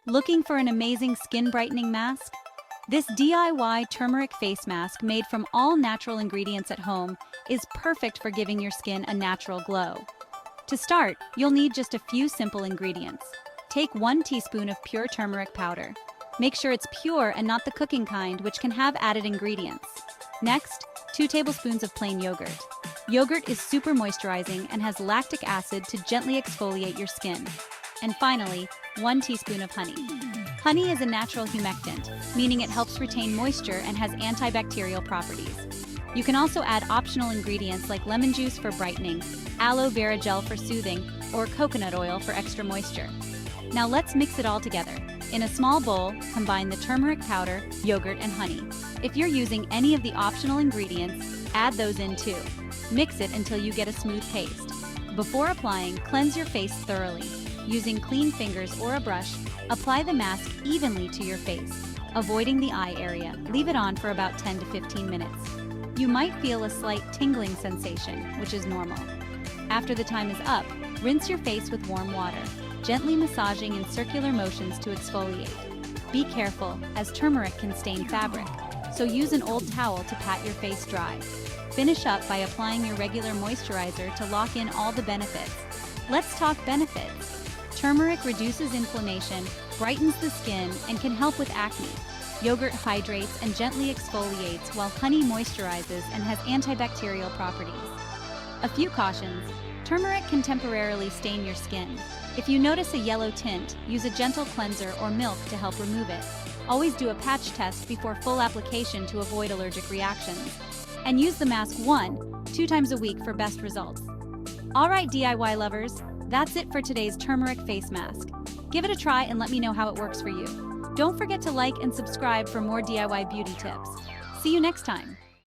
Looking for an amazing skin brightening mask? This DIY turmeric face mask made from all natural ingredients at home is perfect for giving your skin a natural glow. To start, you'll need just a few simple ingredients. Take 1 teaspoon of pure turmeric powder. Make sure it's pure and not the cooking kind, which can have added ingredients. Next, 2 tablespoons of plain yogurt. Yogurt is super moisturizing and has lactic acid to gently exfoliate your skin. And finally, 1 teaspoon of honey. Honey is a natural humectant, meaning it helps retain moisture and has antibacterial properties. You can also add optional ingredients like lemon juice for brightening, aloe vera gel for soothing, or coconut oil for extra moisture. Now let's mix it all together. In a small bowl, combine the turmeric powder, yogurt, and honey. If you're using any of the optional ingredients, add those in too. Mix it until you get a smooth paste. Before applying, cleanse your face thoroughly. Using clean fingers or a brush, apply the mask evenly to your face, avoiding the eye area. Leave it on for about 10 to 15 minutes. You might feel a slight tingling sensation, which is normal. After the time is up, rinse your face with warm water, gently massaging in circular motions to exfoliate. Be careful, as turmeric can stain fabric, so use an old towel to pat your face dry. Finish up by applying your regular moisturizer to lock in all the benefits. Let's talk benefits. Turmeric reduces inflammation, brightens the skin, and can help with acne. Yogurt hydrates and gently exfoliates, while honey moisturizes and has antibacterial properties. A few cautions. Turmeric can temporarily stain your skin. If you notice a yellow tint, use a gentle cleanser or milk to help remove it. Always do a patch test before full application to avoid allergic reactions. And use the mask 1-2 times a week for best results. Alright DIY lovers, that's it for today's turmeric face mask. Give it a try and let me know how it works for you. Don't forget to like and subscribe for more DIY beauty tips. See you next time.